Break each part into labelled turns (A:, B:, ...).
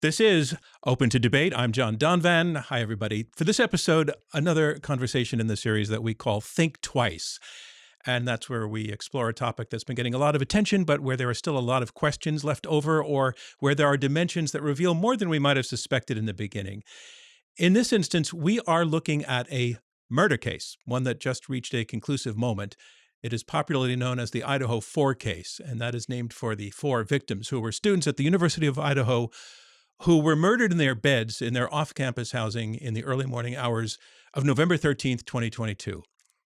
A: This is Open to Debate. I'm John Donvan. Hi, everybody. For this episode, another conversation in the series that we call Think Twice. And that's where we explore a topic that's been getting a lot of attention, but where there are still a lot of questions left over, or where there are dimensions that reveal more than we might have suspected in the beginning. In this instance, we are looking at a murder case, one that just reached a conclusive moment. It is popularly known as the Idaho Four case, and that is named for the four victims who were students at the University of Idaho who were murdered in their beds in their off-campus housing in the early morning hours of November 13th, 2022.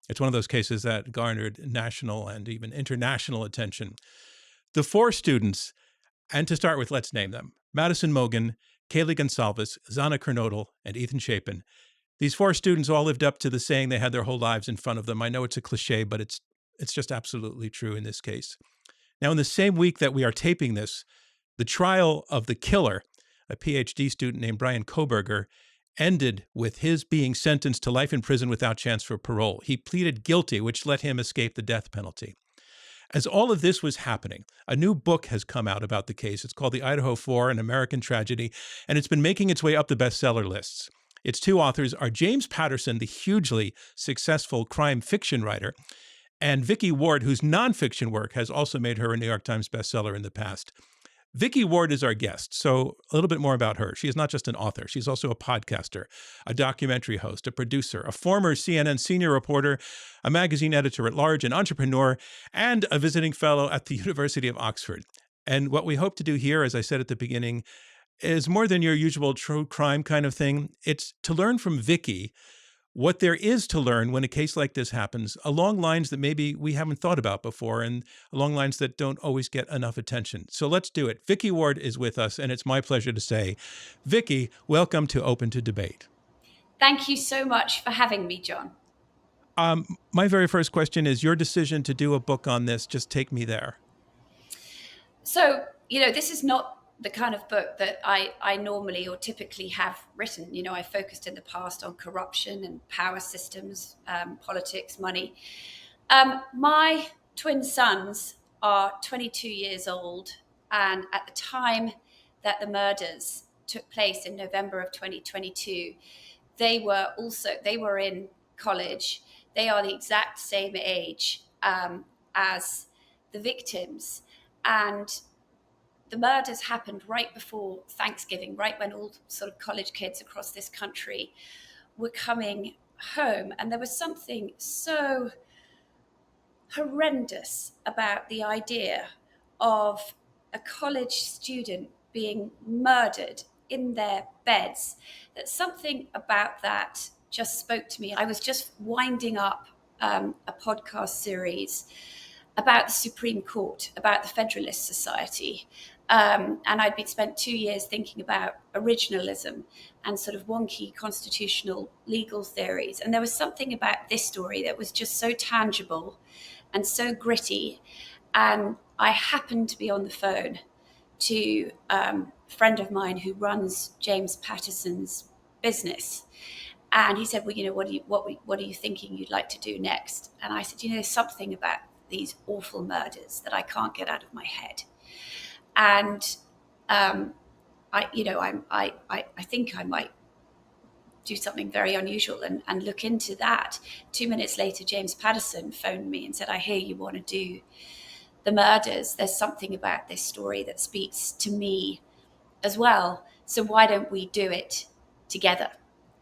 A: It's one of those cases that garnered national and even international attention. The four students, and to start with, let's name them: Madison Mogen, Kaylee Gonsalves, Zana Kernodle, and Ethan Chapin. These four students all lived up to the saying they had their whole lives in front of them. I know it's a cliche, but it's just absolutely true in this case. Now, in the same week that we are taping this, the trial of the killer, a PhD student named Bryan Kohberger, ended with his being sentenced to life in prison without chance for parole. He pleaded guilty, which let him escape the death penalty. As all of this was happening, a new book has come out about the case. It's called The Idaho Four, An American Tragedy, and it's been making its way up the bestseller lists. Its two authors are James Patterson, the hugely successful crime fiction writer, and Vicky Ward, whose nonfiction work has also made her a New York Times bestseller in the past. Vicky Ward is our guest, so a little bit more about her. She is not just an author. She's also a podcaster, a documentary host, a producer, a former CNN senior reporter, a magazine editor-at-large, an entrepreneur, and a visiting fellow at the University of Oxford. And what we hope to do here, as I said at the beginning, is more than your usual true crime kind of thing. It's to learn from Vicky what there is to learn when a case like this happens, along lines that maybe we haven't thought about before and along lines that don't always get enough attention. So let's do it. Vicky Ward is with us, and it's my pleasure to say, Vicky, welcome to Open to Debate.
B: Thank you so much for having me, John.
A: My very first question is your decision to do a book on this. Just take me there.
B: So, this is not the kind of book that I normally or typically have written. I focused in the past on corruption and power systems, politics, money. My twin sons are 22 years old. And at the time that the murders took place in November of 2022, they were in college. They are the exact same age as the victims. And the murders happened right before Thanksgiving, right when all sort of college kids across this country were coming home. And there was something so horrendous about the idea of a college student being murdered in their beds, that something about that just spoke to me. I was just winding up a podcast series about the Supreme Court, about the Federalist Society. And I'd been spent 2 years thinking about originalism and sort of wonky constitutional legal theories. And there was something about this story that was just so tangible and so gritty. And I happened to be on the phone to a friend of mine who runs James Patterson's business. And he said, well, what are you thinking you'd like to do next? And I said, there's something about these awful murders that I can't get out of my head. And I think I might do something very unusual and look into that. 2 minutes later, James Patterson phoned me and said, I hear you want to do the murders. There's something about this story that speaks to me as well. So why don't we do it together?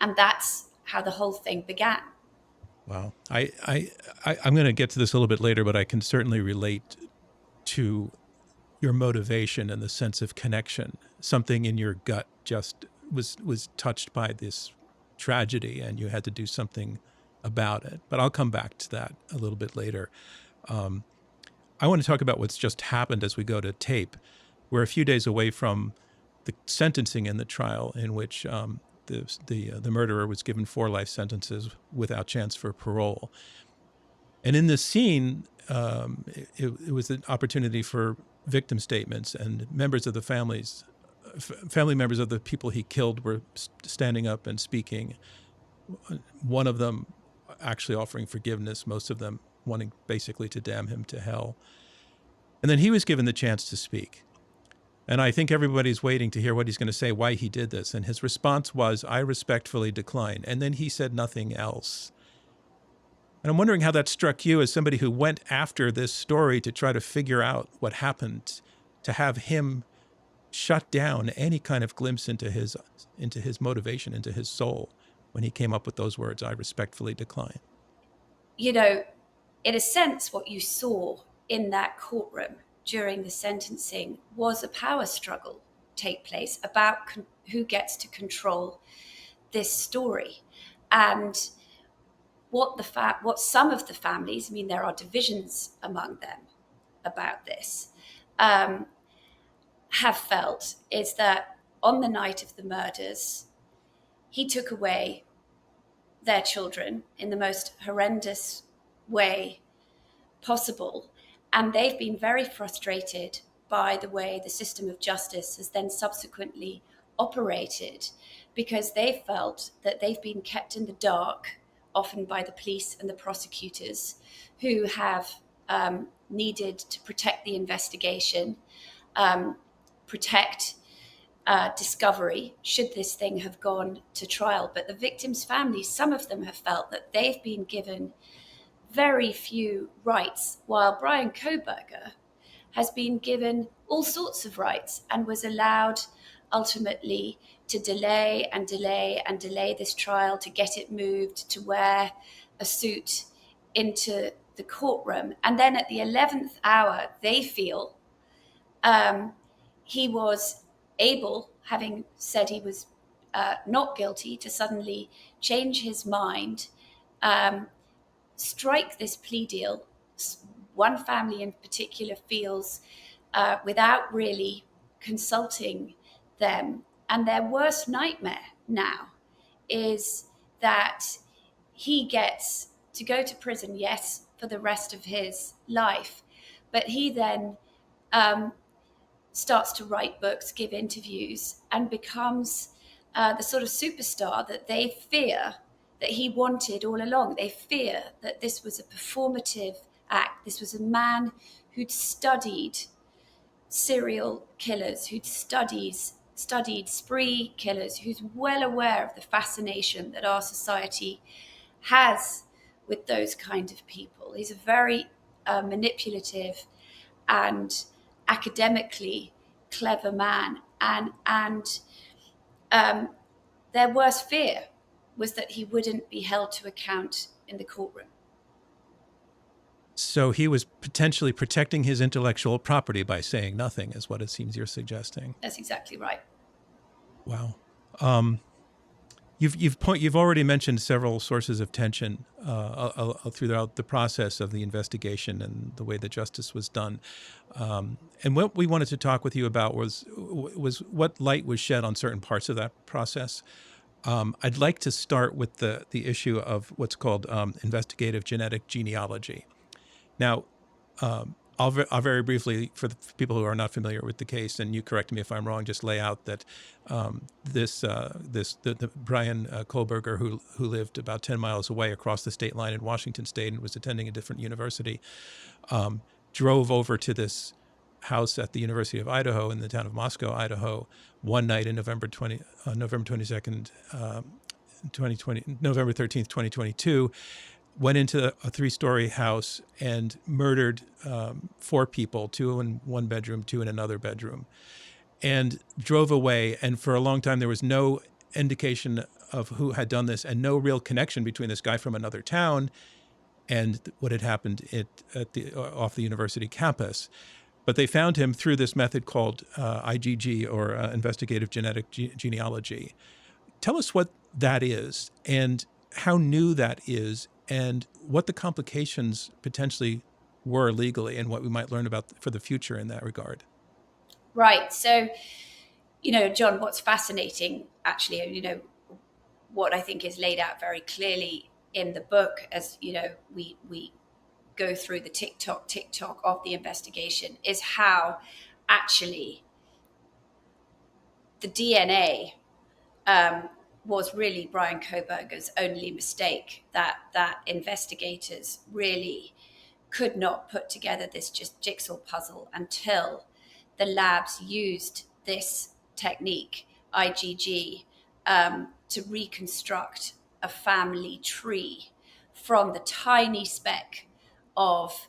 B: And that's how the whole thing began.
A: Wow. I'm going to get to this a little bit later, but I can certainly relate to your motivation and the sense of connection. Something in your gut just was touched by this tragedy, and you had to do something about it. But I'll come back to that a little bit later. I want to talk about what's just happened as we go to tape. We're a few days away from the sentencing in the trial in which the murderer was given 4 life sentences without chance for parole. And in this scene, it was an opportunity for victim statements, and members of the family members of the people he killed were standing up and speaking. One of them actually offering forgiveness, most of them wanting basically to damn him to hell. And then he was given the chance to speak. And I think everybody's waiting to hear what he's going to say, why he did this. And his response was, I respectfully decline. And then he said nothing else. And I'm wondering how that struck you as somebody who went after this story to try to figure out what happened, to have him shut down any kind of glimpse into his motivation, into his soul, when he came up with those words, I respectfully decline.
B: You know, in a sense, what you saw in that courtroom during the sentencing was a power struggle take place about who gets to control this story. And what some of the families, I mean, there are divisions among them about this, have felt is that on the night of the murders, he took away their children in the most horrendous way possible. And they've been very frustrated by the way the system of justice has then subsequently operated, because they felt that they've been kept in the dark, often by the police and the prosecutors, who have needed to protect the investigation, protect discovery, should this thing have gone to trial. But the victims' families, some of them have felt that they've been given very few rights, while Bryan Kohberger has been given all sorts of rights and was allowed ultimately to delay this trial, to get it moved, to wear a suit into the courtroom. And then at the 11th hour, they feel he was able, having said he was not guilty, to suddenly change his mind, strike this plea deal. One family in particular feels, without really consulting them, and their worst nightmare now is that he gets to go to prison, yes, for the rest of his life, but he then starts to write books, give interviews, and becomes the sort of superstar that they fear that he wanted all along. They fear that this was a performative act. This was a man who'd studied serial killers, who'd studied spree killers, who's well aware of the fascination that our society has with those kind of people. He's a very manipulative and academically clever man, and their worst fear was that he wouldn't be held to account in the courtroom.
A: So he was potentially protecting his intellectual property by saying nothing, is what it seems you're suggesting.
B: That's exactly right.
A: Wow. You've already mentioned several sources of tension throughout the process of the investigation and the way the justice was done. And what we wanted to talk with you about was what light was shed on certain parts of that process. I'd like to start with the issue of what's called investigative genetic genealogy. Now, I'll very briefly, for the people who are not familiar with the case, and you correct me if I'm wrong, just lay out that the Bryan Kohberger, who lived about 10 miles away across the state line in Washington State and was attending a different university, drove over to this house at the University of Idaho in the town of Moscow, Idaho, one night in November 22nd, 2020, November 13th, 2022. Went into a 3-story house and murdered 4 people, 2 in one bedroom, 2 in another bedroom, and drove away. And for a long time, there was no indication of who had done this and no real connection between this guy from another town and what had happened off the university campus. But they found him through this method called IgG, or investigative genetic genealogy. Tell us what that is and how new that is, and what the complications potentially were legally, and what we might learn about for the future in that regard.
B: Right. So, John, what's fascinating, actually, what I think is laid out very clearly in the book, as we go through the tick-tock of the investigation, is how actually the DNA was really Bryan Kohberger's only mistake, that investigators really could not put together this just jigsaw puzzle until the labs used this technique, IgG, to reconstruct a family tree from the tiny speck of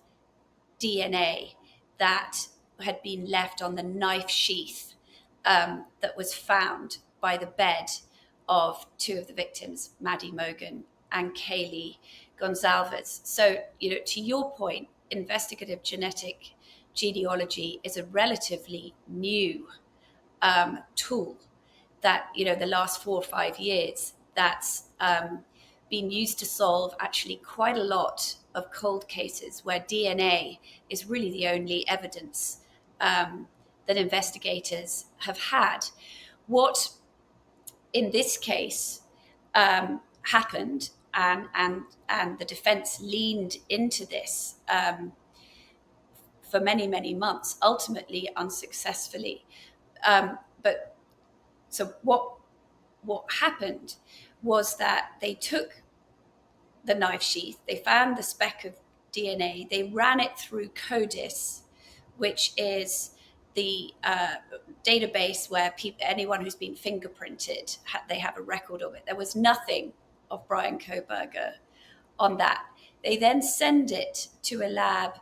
B: DNA that had been left on the knife sheath that was found by the bed of two of the victims, Maddie Mogan and Kaylee Gonzalez. So, to your point, investigative genetic genealogy is a relatively new tool that, the last 4 or 5 years, that's been used to solve actually quite a lot of cold cases where DNA is really the only evidence that investigators have had. What in this case happened, and the defense leaned into this for many, many months, ultimately unsuccessfully. But so what happened was that they took the knife sheath, they found the speck of DNA, they ran it through CODIS, which is the database where anyone who's been fingerprinted, they have a record of it. There was nothing of Bryan Kohberger on that. They then send it to a lab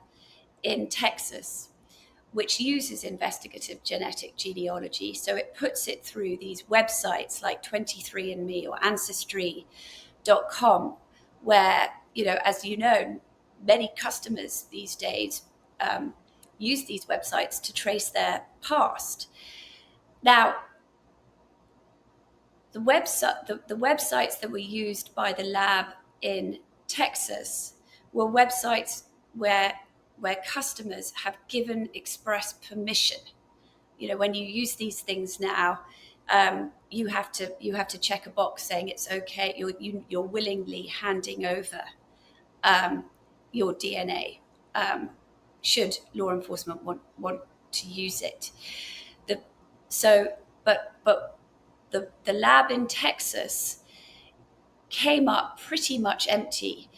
B: in Texas, which uses investigative genetic genealogy. So it puts it through these websites like 23andMe or Ancestry.com, where, as you know, many customers these days use these websites to trace their past. Now, the websites that were used by the lab in Texas were websites where customers have given express permission. When you use these things now, you have to check a box saying it's okay. You're willingly handing over your DNA should law enforcement want to use it. The lab in Texas came up pretty much empty.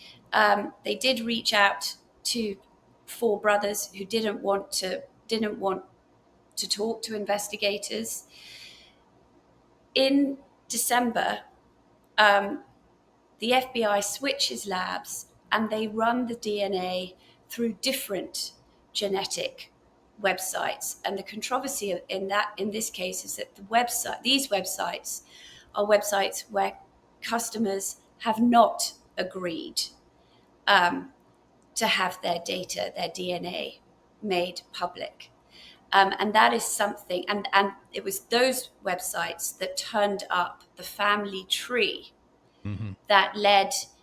B: They did reach out to 4 brothers who didn't want to talk to investigators. In December, the FBI switches labs and they run the DNA through different genetic websites. And the controversy in this case is that these websites are websites where customers have not agreed to have their data, their DNA, made public. And that is something, and it was those websites that turned up the family tree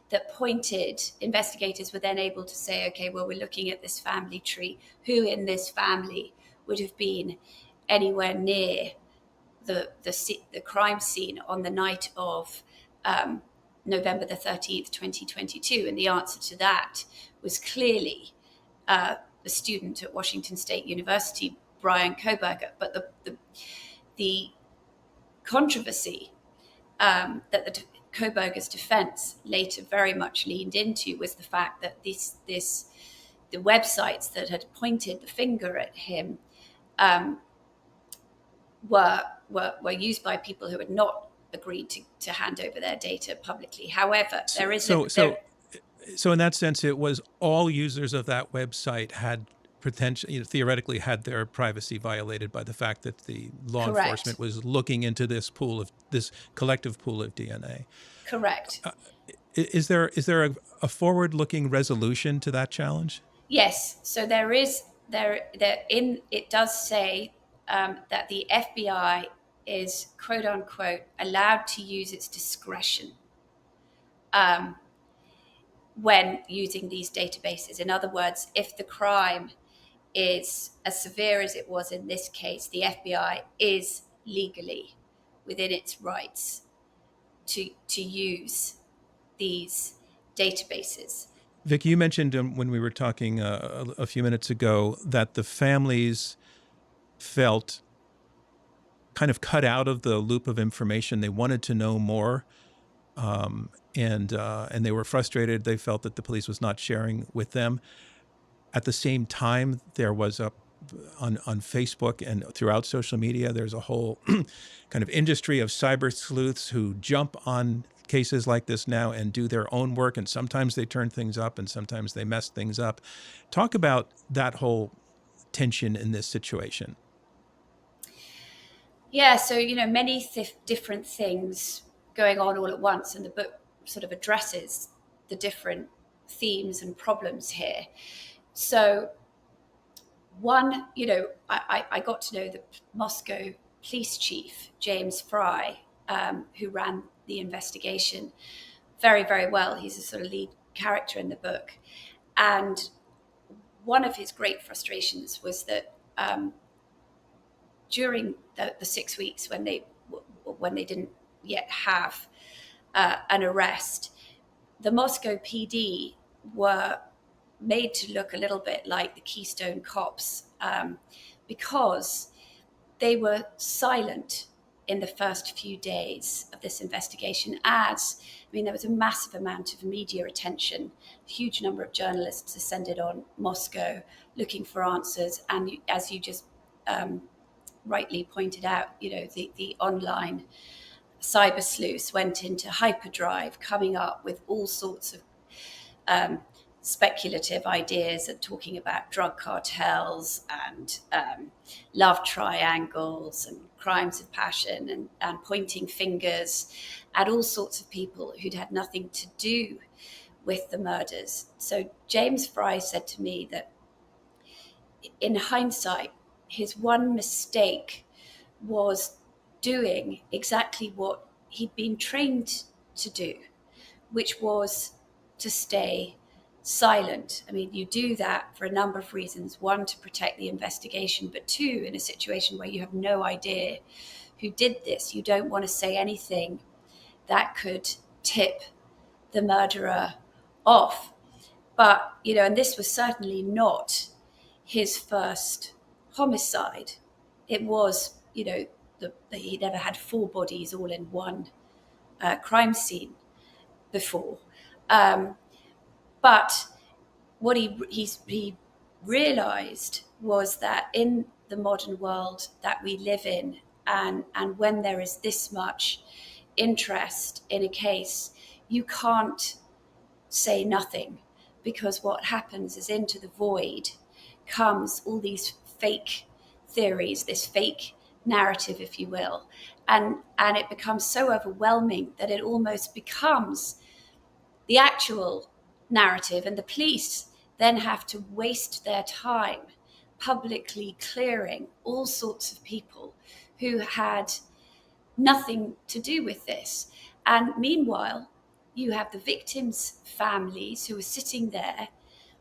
B: that pointed, investigators were then able to say, okay, well, we're looking at this family tree. Who in this family would have been anywhere near the crime scene on the night of November the 13th, 2022? And the answer to that was clearly the student at Washington State University, Bryan Kohberger. But the controversy that the Kohberger's defense later very much leaned into was the fact that the websites that had pointed the finger at him were used by people who had not agreed to hand over their data publicly. However, there is
A: so in that sense, it was all users of that website had potentially, theoretically, had their privacy violated by the fact that the law enforcement was looking into this collective pool of DNA.
B: Correct.
A: Is there a forward-looking resolution to that challenge?
B: Yes. So there is it does say that the FBI is, quote unquote, allowed to use its discretion when using these databases. In other words, if the crime is as severe as it was in this case, the FBI is legally within its rights to use these databases.
A: Vicky, you mentioned when we were talking a few minutes ago that the families felt kind of cut out of the loop of information. They wanted to know more, and they were frustrated. They felt that the police was not sharing with them. At the same time, there was a on Facebook and throughout social media. There's a whole kind of industry of cyber sleuths who jump on cases like this now and do their own work. And sometimes they turn things up and sometimes they mess things up. Talk about that whole tension in this situation.
B: Yeah, so, many different things going on all at once, and the book sort of addresses the different themes and problems here. So one, I got to know the Moscow police chief, James Fry, who ran the investigation very, very well. He's a sort of lead character in the book. And one of his great frustrations was that during the 6 weeks when they didn't yet have an arrest, the Moscow PD were made to look a little bit like the Keystone Cops because they were silent in the first few days of this investigation. There was a massive amount of media attention, a huge number of journalists descended on Moscow looking for answers. And as you just rightly pointed out, the online cyber sleuths went into hyperdrive, coming up with all sorts of speculative ideas and talking about drug cartels and love triangles and crimes of passion and pointing fingers at all sorts of people who'd had nothing to do with the murders. So James Fry said to me that in hindsight, his one mistake was doing exactly what he'd been trained to do, which was to stay silent. I mean, you do that for a number of reasons. One, to protect the investigation, but two, in a situation where you have no idea who did this, you don't want to say anything that could tip the murderer off. But, and this was certainly not his first homicide. It was, he never had 4 bodies all in one crime scene before. But what he realized was that in the modern world that we live in, and when there is this much interest in a case, you can't say nothing, because what happens is into the void comes all these fake theories, this fake narrative, if you will, and it becomes so overwhelming that it almost becomes the actual narrative, and the police then have to waste their time publicly clearing all sorts of people who had nothing to do with this. And meanwhile, you have the victims' families who are sitting there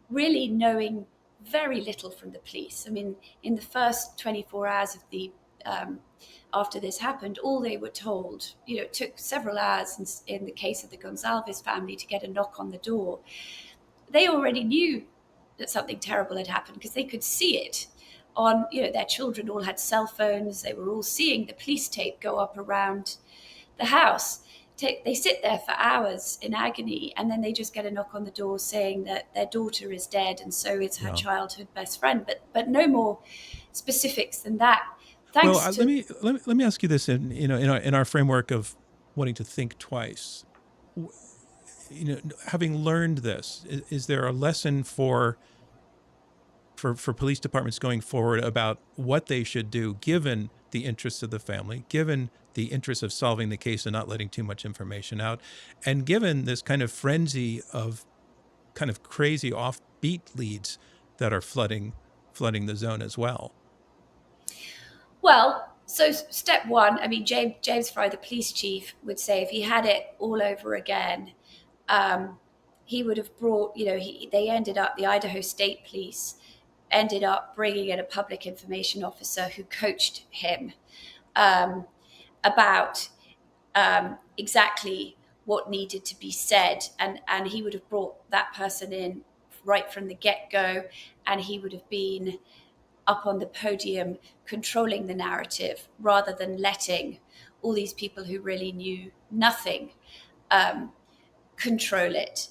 B: really knowing very little from the police. I mean, in the first 24 hours of the after this happened, all they were told, it took several hours in the case of the Gonzalez family to get a knock on the door. They already knew that something terrible had happened because they could see it on, their children all had cell phones. They were all seeing the police tape go up around the house. They sit there for hours in agony, and then they just get a knock on the door saying that their daughter is dead and so is her childhood best friend. But no more specifics than that.
A: Let me ask you this in our framework of wanting to think twice. Having learned this, is there a lesson for police departments going forward about what they should do given the interests of the family, given the interest of solving the case and not letting too much information out, and given this kind of frenzy of kind of crazy offbeat leads that are flooding the zone as well?
B: Well, so step one, I mean, James Fry, the police chief, would say if he had it all over again, he would have brought, they ended up, the Idaho State Police ended up bringing in a public information officer who coached him about exactly what needed to be said. And he would have brought that person in right from the get-go, and he would have been up on the podium controlling the narrative rather than letting all these people who really knew nothing control it.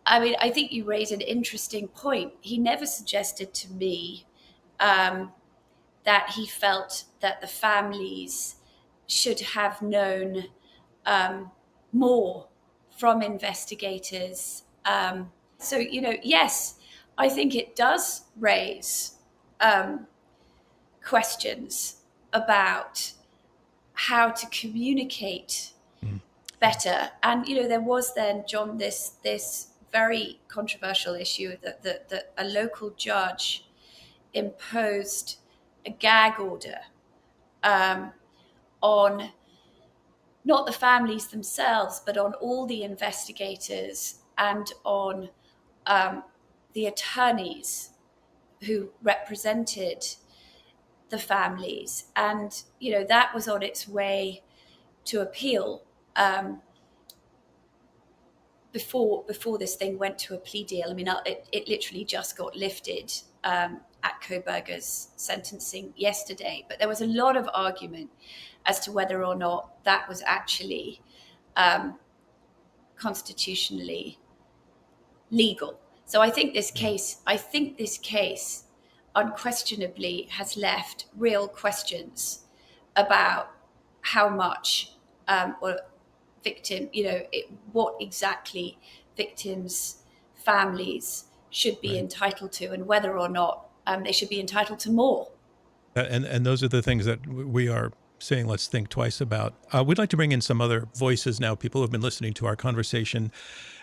B: I mean, I think you raise an interesting point. He never suggested to me that he felt that the families should have known more from investigators. So, yes, I think it does raise questions about how to communicate better. And there was then, John, this very controversial issue that a local judge imposed a gag order on not the families themselves, but on all the investigators and on the attorneys who represented the families. And, that was on its way to appeal before this thing went to a plea deal. I mean, it literally just got lifted at Kohberger's sentencing yesterday. But there was a lot of argument as to whether or not that was actually constitutionally legal. So I think this case unquestionably has left real questions about how much or victim, what exactly victims' families should be entitled to, and whether or not they should be entitled to more.
A: And those are the things that we are saying let's think twice about. We'd like to bring in some other voices now, people who have been listening to our conversation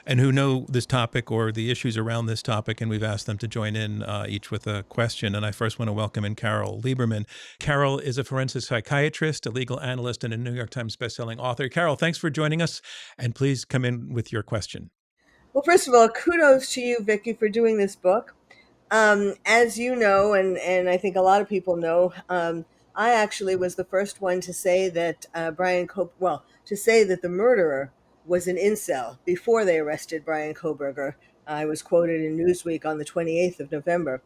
A: and who know this topic or the issues around this topic, and we've asked them to join in each with a question. And I first want to welcome in Carol Lieberman. Carol is a forensic psychiatrist, a legal analyst, and a New York Times bestselling author. Carol, thanks for joining us, and please come in with your question.
C: Well, first of all, kudos to you, Vicky, for doing this book. As you know, and I think a lot of people know, I actually was the first one to say that to say that the murderer was an incel before they arrested Bryan Kohberger. I was quoted in Newsweek on the 28th of November.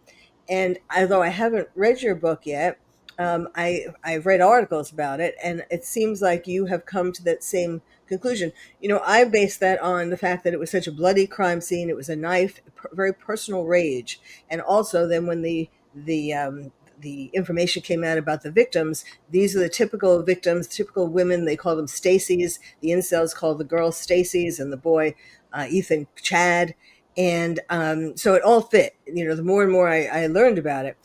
C: And although I haven't read your book yet, I've read articles about it, and it seems like you have come to that same conclusion. I based that on the fact that it was such a bloody crime scene. It was a knife, very personal rage, and also then when the information came out about the victims, these are the typical victims, typical women. They call them Stacys. The incels call the girl Stacys, and the boy Ethan Chad. And so it all fit. The more and more I learned about it.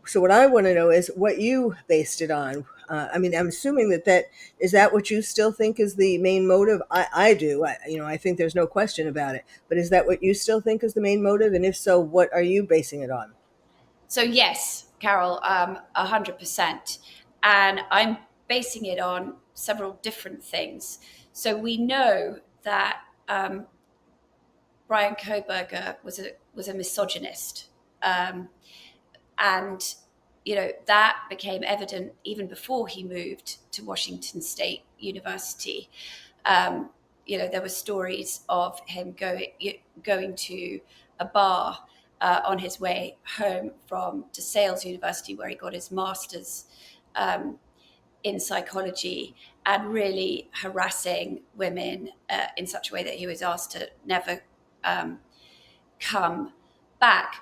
C: So what I want to know is what you based it on. I'm assuming that is that what you still think is the main motive? I do. I think there's no question about it. But is that what you still think is the main motive? And if so, what are you basing it on?
B: So yes, Carol, 100%. And I'm basing it on several different things. So we know that Bryan Kohberger was a misogynist. And that became evident even before he moved to Washington State University. There were stories of him going to a bar on his way home from DeSales University, where he got his master's in psychology, and really harassing women in such a way that he was asked to never come back.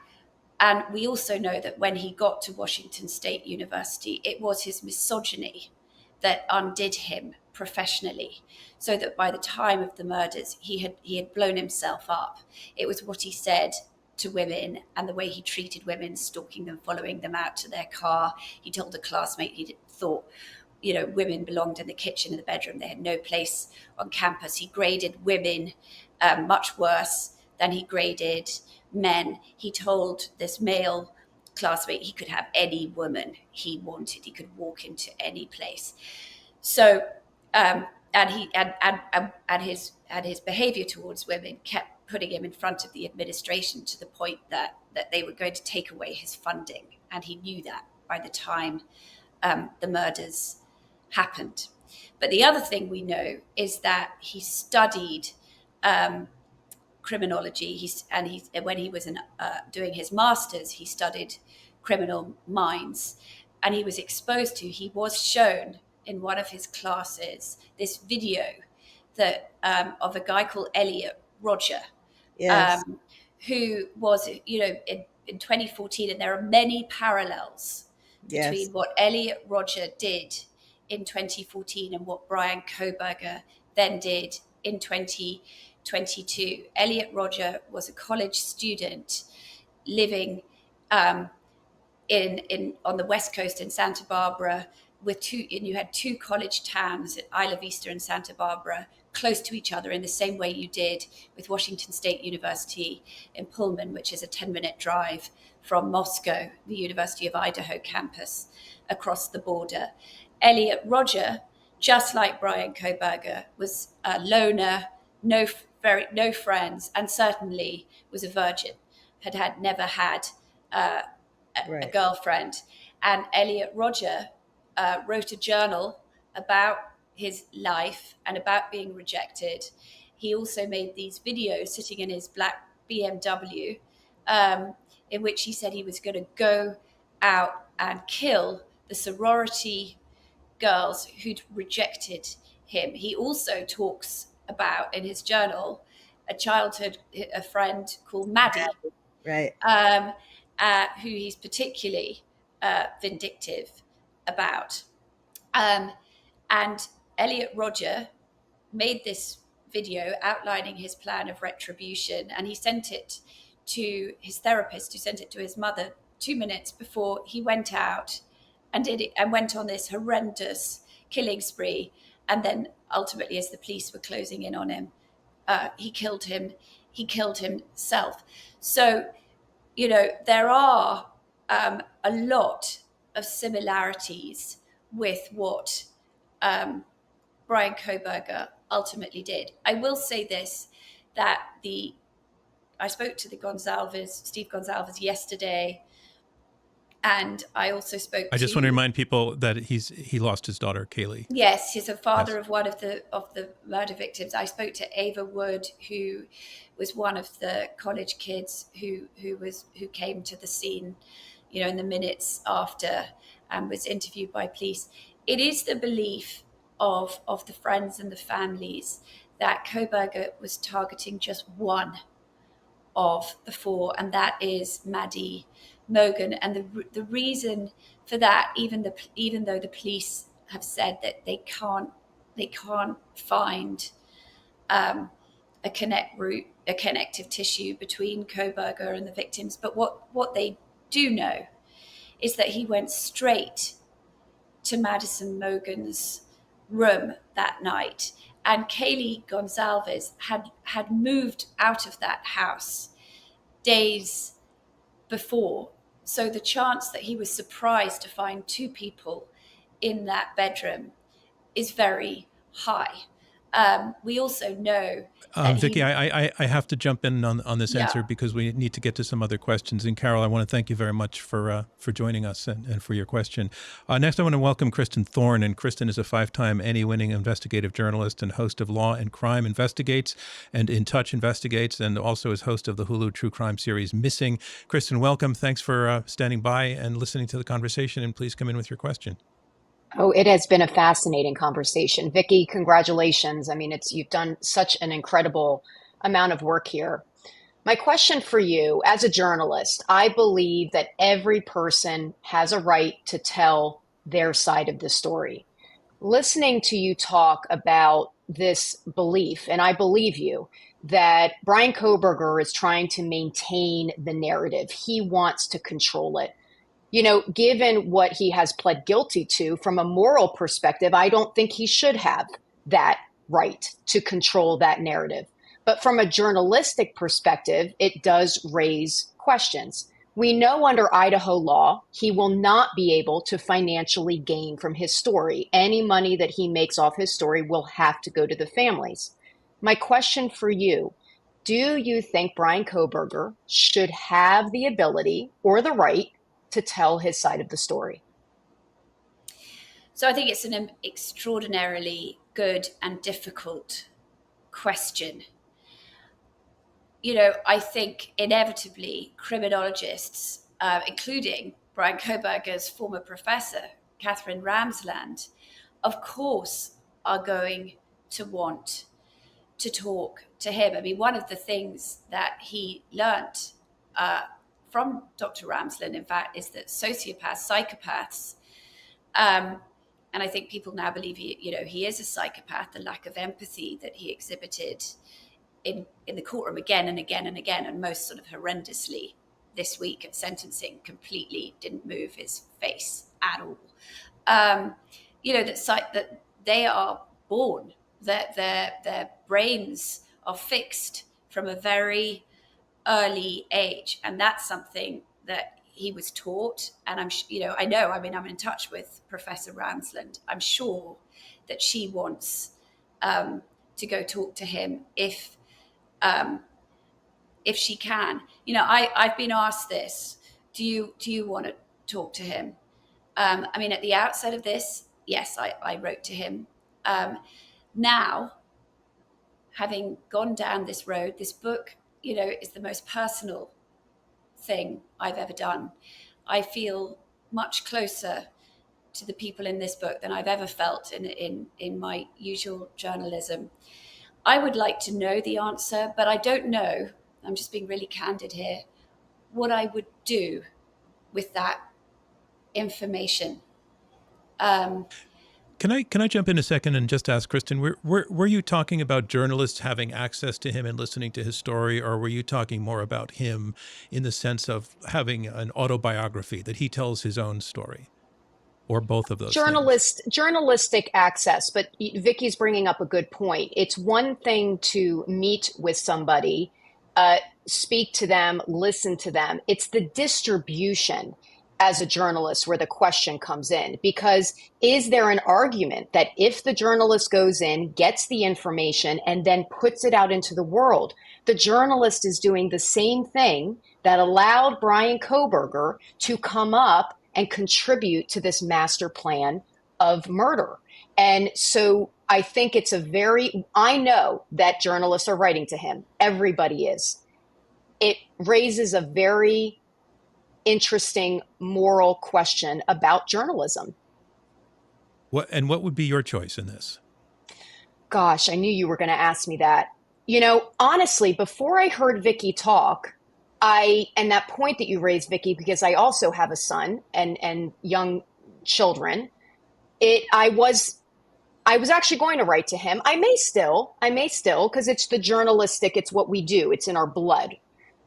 B: And we also know that when he got to Washington State University, it was his misogyny that undid him professionally, so that by the time of the murders, he had blown himself up. It was what he said to women and the way he treated women, stalking them, following them out to their car. He told a classmate he thought, women belonged in the kitchen and the bedroom. They had no place on campus. He graded women much worse than he graded men. He told this male classmate he could have any woman he wanted. He could walk into any place. So, and his behavior towards women kept putting him in front of the administration to the point that they were going to take away his funding, and he knew that by the time the murders happened. But the other thing we know is that he studied criminology. When he was doing his master's, he studied criminal minds, and he was shown in one of his classes this video that of a guy called Elliot Rodger,
C: Yes.
B: who was in 2014, and there are many parallels between what Elliot Rodger did in 2014 and what Bryan Kohberger then did in 2022. Elliot Rodger was a college student living on the West Coast in Santa Barbara and you had two college towns, Isla Vista and Santa Barbara, close to each other in the same way you did with Washington State University in Pullman, which is a 10-minute drive from Moscow, the University of Idaho campus, across the border. Elliot Rodger, just like Bryan Kohberger, was a loner, no friends, and certainly was a virgin, never had a girlfriend. And Elliot Rodger wrote a journal about his life and about being rejected. He also made these videos sitting in his black BMW, in which he said he was going to go out and kill the sorority girls who'd rejected him. He also talks about, in his journal, a friend called Maddie,
C: right?
B: Who he's particularly vindictive about. And Elliot Rodger made this video outlining his plan of retribution, and he sent it to his therapist, who sent it to his mother 2 minutes before he went out and did it, and went on this horrendous killing spree. And then ultimately, as the police were closing in on him, he killed himself. So, there are a lot of similarities with what Bryan Kohberger ultimately did. I will say this, that I spoke to Steve Gonsalves yesterday, and I also spoke
A: I just want to remind people that he lost his daughter, Kaylee.
B: Yes, he's a father of one of the murder victims. I spoke to Ava Wood, who was one of the college kids who came to the scene, in the minutes after, and was interviewed by police. It is the belief of the friends and the families that Kohberger was targeting just one of the four, and that is Maddie Mogen. And the reason for that, even though the police have said that they can't find a connective tissue between Kohberger and the victims, but what they do know is that he went straight to Madison Mogen's room that night, and Kaylee Gonsalves had moved out of that house days before. So the chance that he was surprised to find two people in that bedroom is very high. We also know
A: Vicky, I have to jump in on this answer because we need to get to some other questions. And Carol, I want to thank you very much for joining us and for your question. Next, I want to welcome Kristin Thorne. And Kristin is a 5-time Emmy-winning investigative journalist and host of Law and Crime Investigates and In Touch Investigates, and also is host of the Hulu true crime series Missing. Kristin, welcome. Thanks for standing by and listening to the conversation. And please come in with your question.
D: Oh, it has been a fascinating conversation. Vicky, congratulations. I mean, you've done such an incredible amount of work here. My question for you, as a journalist, I believe that every person has a right to tell their side of the story. Listening to you talk about this belief, and I believe you, that Bryan Kohberger is trying to maintain the narrative. He wants to control it. Given what he has pled guilty to, from a moral perspective, I don't think he should have that right to control that narrative. But from a journalistic perspective, it does raise questions. We know under Idaho law, he will not be able to financially gain from his story. Any money that he makes off his story will have to go to the families. My question for you, do you think Bryan Kohberger should have the ability or the right to tell his side of the story?
B: So I think it's an extraordinarily good and difficult question. I think inevitably criminologists, including Bryan Kohberger's former professor, Catherine Ramsland, of course, are going to want to talk to him. I mean, one of the things that he learnt from Dr. Ramsland, in fact, is that sociopaths, psychopaths, and I think people now believe he is a psychopath. The lack of empathy that he exhibited in the courtroom again and again and again, and most sort of horrendously this week at sentencing, completely didn't move his face at all. That they are born, that their brains are fixed from a very early age, and that's something that he was taught. And I'm in touch with Professor Ramsland. I'm sure that she wants to go talk to him if she can. I've been asked this. Do you want to talk to him? At the outset of this, yes, I wrote to him. Now, having gone down this road, this book, is the most personal thing I've ever done. I feel much closer to the people in this book than I've ever felt in my usual journalism. I would like to know the answer, but I don't know. I'm just being really candid here. What I would do with that information.
A: Can I jump in a second and just ask Kristin, were you talking about journalists having access to him and listening to his story, or were you talking more about him in the sense of having an autobiography that he tells his own story, or both of those things?
D: Journalistic access, but Vicky's bringing up a good point. It's one thing to meet with somebody, speak to them, listen to them. It's the distribution as a journalist where the question comes in, because is there an argument that if the journalist goes in, gets the information, and then puts it out into the world, the journalist is doing the same thing that allowed Bryan Kohberger to come up and contribute to this master plan of murder? And so I think I know that journalists are writing to him. Everybody is. It raises a very interesting moral question about journalism.
A: What would be your choice in this?
D: Gosh, I knew you were going to ask me that. Honestly, before I heard Vicky talk, and that point that you raised, Vicky, because I also have a son and young children, I was actually going to write to him. I may still, because it's the journalistic, it's what we do, it's in our blood.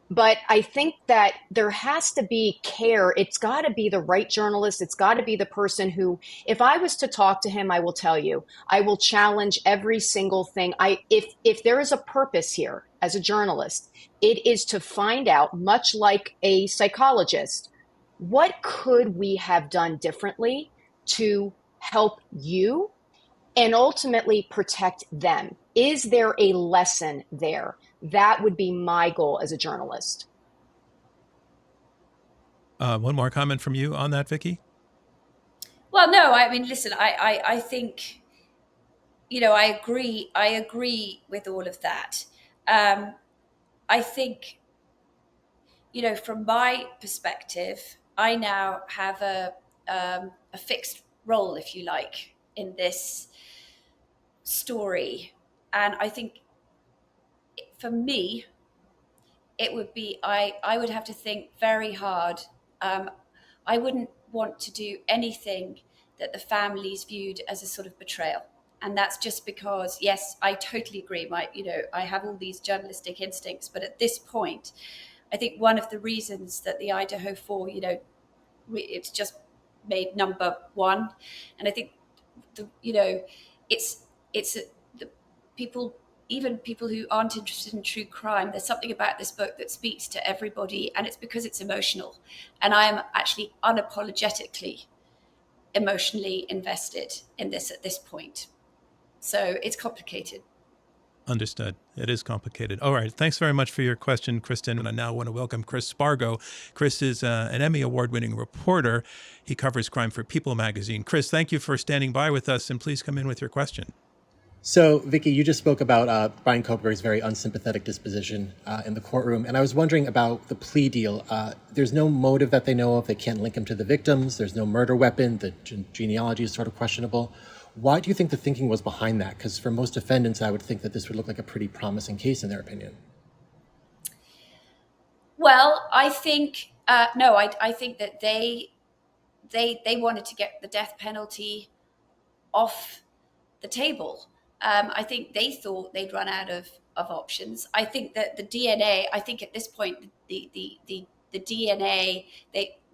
D: But I think that there has to be care. It's got to be the right journalist. It's got to be the person who, if I was to talk to him, I will tell you, I will challenge every single thing. If there is a purpose here as a journalist, it is to find out, much like a psychologist, what could we have done differently to help you and ultimately protect them? Is there a lesson there? That would be my goal as a journalist.
A: One more comment from you on that, Vicky?
B: Well, no, listen, I think, I agree with all of that. I think, from my perspective, I now have a fixed role, if you like, in this story. And I think for me, it would be, I would have to think very hard. I wouldn't want to do anything that the families viewed as a sort of betrayal. And that's just because, yes, I totally agree. I have all these journalistic instincts, but at this point, I think one of the reasons that the Idaho Four, it's just made number one. And I think, it's the people, even people who aren't interested in true crime, there's something about this book that speaks to everybody, and it's because it's emotional. And I am actually unapologetically emotionally invested in this at this point. So it's complicated.
A: Understood. It is complicated. All right. Thanks very much for your question, Kristin. And I now want to welcome Chris Spargo. Chris is an Emmy Award-winning reporter. He covers crime for People magazine. Chris, thank you for standing by with us, and please come in with your question.
E: So, Vicky, you just spoke about Bryan Kohberger's very unsympathetic disposition in the courtroom, and I was wondering about the plea deal. There's no motive that they know of. They can't link him to the victims. There's no murder weapon. The genealogy is sort of questionable. Why do you think the thinking was behind that? Because for most defendants, I would think that this would look like a pretty promising case in their opinion.
B: Well, I think no. I think that they wanted to get the death penalty off the table. I think they thought they'd run out of options. I think that the DNA. I think at this point the DNA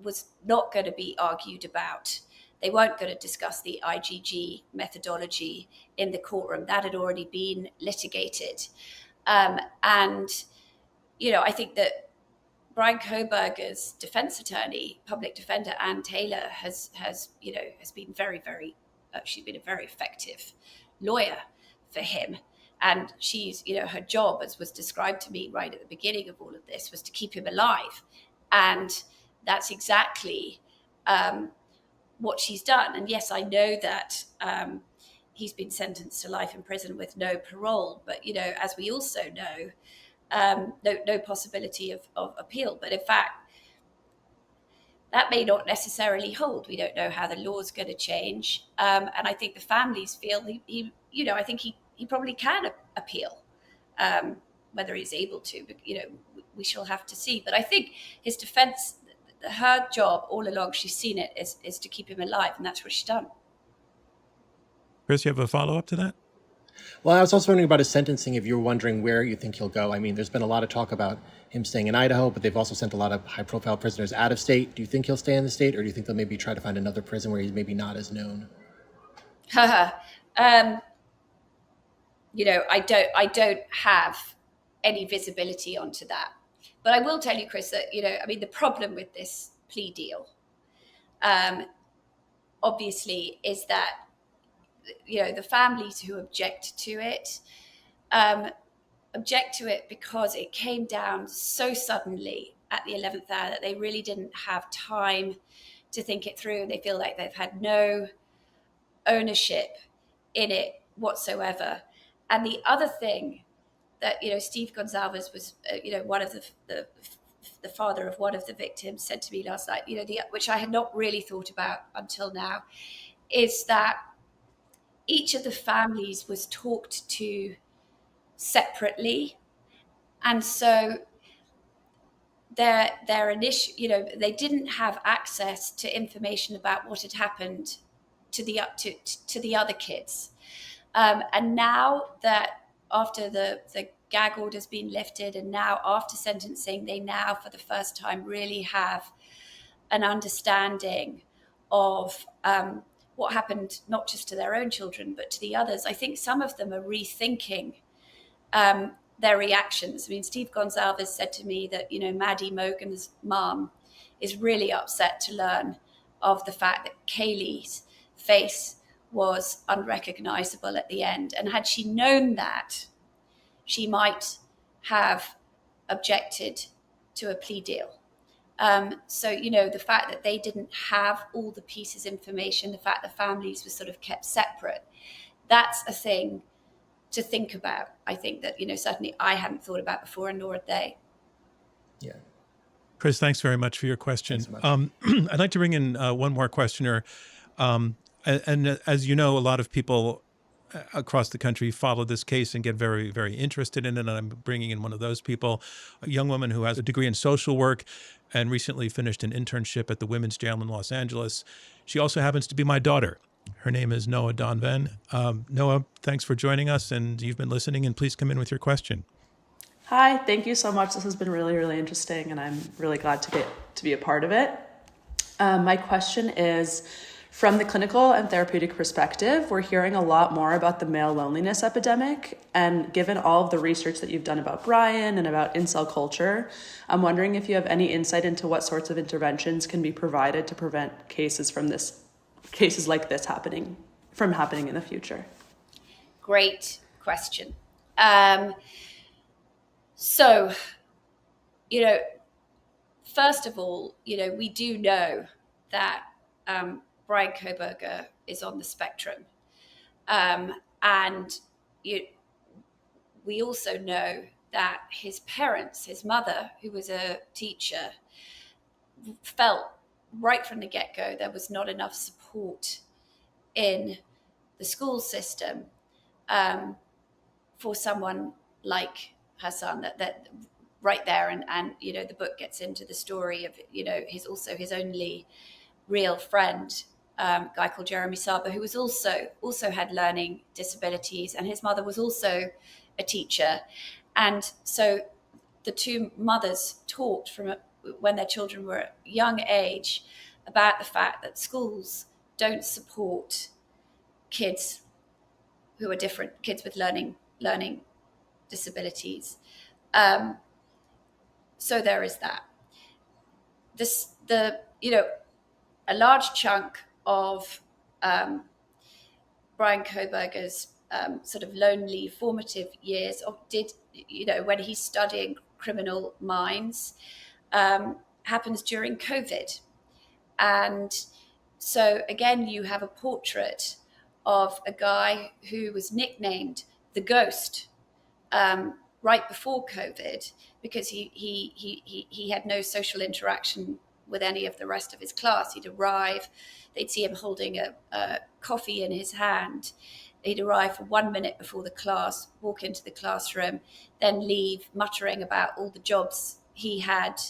B: was not going to be argued about. They weren't going to discuss the IgG methodology in the courtroom. That had already been litigated, and I think that Bryan Kohberger's defense attorney, public defender Ann Taylor, has been she's been a very effective lawyer for him. And she's, her job, as was described to me right at the beginning of all of this, was to keep him alive. And that's exactly what she's done. And yes, I know that he's been sentenced to life in prison with no parole. But, as we also know, no possibility of appeal. But in fact, that may not necessarily hold. We don't know how the law's going to change. And I think the families feel I think he probably can appeal, whether he's able to, but, we shall have to see. But I think his defense, her job all along, she's seen it, is to keep him alive. And that's what she's done.
A: Chris, you have a follow-up to that?
E: Well, I was also wondering about his sentencing, if you were wondering where you think he'll go. I mean, there's been a lot of talk about him staying in Idaho, but they've also sent a lot of high-profile prisoners out of state. Do you think he'll stay in the state, or do you think they'll maybe try to find another prison where he's maybe not as known?
B: I don't have any visibility onto that. But I will tell you, Chris, that, the problem with this plea deal, obviously, is that the families who object to it because it came down so suddenly at the 11th hour that they really didn't have time to think it through. They feel like they've had no ownership in it whatsoever. And the other thing that, Steve Gonzalez was, one of the father of one of the victims, said to me last night, which I had not really thought about until now, is that each of the families was talked to separately. And so their initial, they didn't have access to information about what had happened to the other kids. And now that after the gag order's been lifted, and now after sentencing, they now for the first time really have an understanding of what happened, not just to their own children, but to the others. I think some of them are rethinking their reactions. I mean, Steve Gonzalez said to me that, Maddie Mogan's mom is really upset to learn of the fact that Kaylee's face was unrecognizable at the end. And had she known that, she might have objected to a plea deal. So, the fact that they didn't have all the pieces of information, the fact the families were sort of kept separate, that's a thing to think about. I think that, certainly I hadn't thought about before, and nor had they.
E: Yeah.
A: Chris, thanks very much for your question.
E: Thanks so much.
A: I'd like to bring in one more questioner. And as you know, a lot of people across the country follow this case and get very, very interested in it. And I'm bringing in one of those people, a young woman who has a degree in social work and recently finished an internship at the Women's Jail in Los Angeles. She also happens to be my daughter. Her name is Noah Donvan. Noah, thanks for joining us, and you've been listening, and please come in with your question.
F: Hi, thank you so much. This has been really, really interesting, and I'm really glad to get to be a part of it. My question is, from the clinical and therapeutic perspective, we're hearing a lot more about the male loneliness epidemic. And given all of the research that you've done about Bryan and about incel culture, I'm wondering if you have any insight into what sorts of interventions can be provided to prevent cases like this happening in the future.
B: Great question. So, first of all, we do know that Bryan Kohberger is on the spectrum. And we also know that his parents, his mother, who was a teacher, felt right from the get-go there was not enough support in the school system for someone like her son, that right there. And the book gets into the story of his only real friend, guy called Jeremy Saba, who was also had learning disabilities, and his mother was also a teacher. And so the two mothers talked from when their children were at a young age about the fact that schools don't support kids who are different, kids with learning disabilities. So there is that. A large chunk of Bryan Kohberger's sort of lonely formative years when he's studying criminal minds happens during COVID. And so again, you have a portrait of a guy who was nicknamed the Ghost right before COVID, because he had no social interaction with any of the rest of his class. He'd arrive, they'd see him holding a coffee in his hand. He'd arrive for 1 minute before the class, walk into the classroom, then leave muttering about all the jobs he had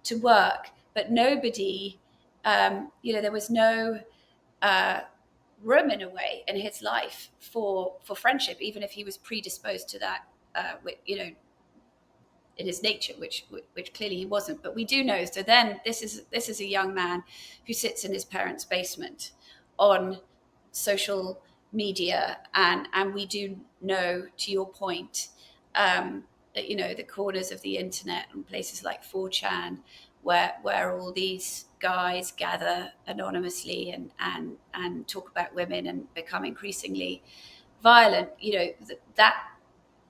B: to work. But nobody, there was no room in a way in his life for friendship, even if he was predisposed to that, in his nature, which clearly he wasn't. But we do know. So then this is a young man who sits in his parents' basement on social media, and we do know, to your point, that the corners of the internet and places like 4chan, where all these guys gather anonymously and talk about women and become increasingly violent.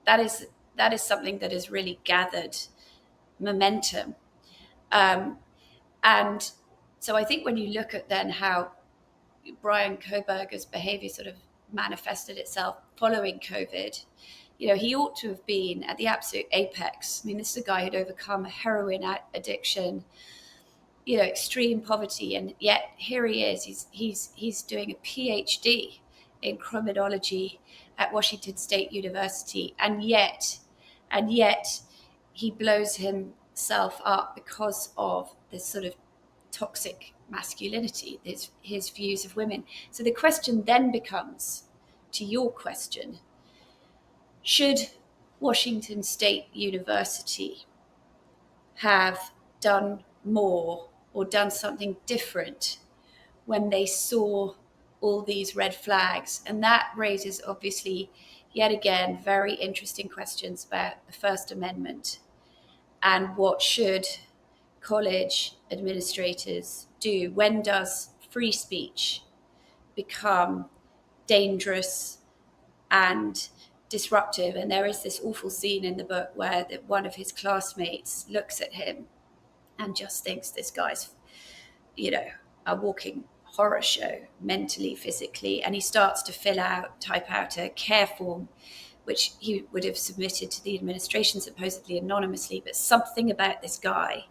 B: That is something that has really gathered momentum. And so I think when you look at then how Bryan Kohberger's behavior sort of manifested itself following COVID, he ought to have been at the absolute apex. I mean, this is a guy who'd overcome a heroin addiction, extreme poverty, and yet here he is. He's doing a PhD in criminology at Washington State University, and yet he blows himself up because of this sort of toxic masculinity, his views of women. So the question then becomes, to your question, should Washington State University have done more or done something different when they saw all these red flags? And that raises, obviously, yet again, very interesting questions about the First Amendment and what should college administrators do. When does free speech become dangerous and disruptive? And there is this awful scene in the book where one of his classmates looks at him and just thinks this guy's, a walking horror show, mentally, physically. And he starts to type out a care form, which he would have submitted to the administration supposedly anonymously. But something about this guy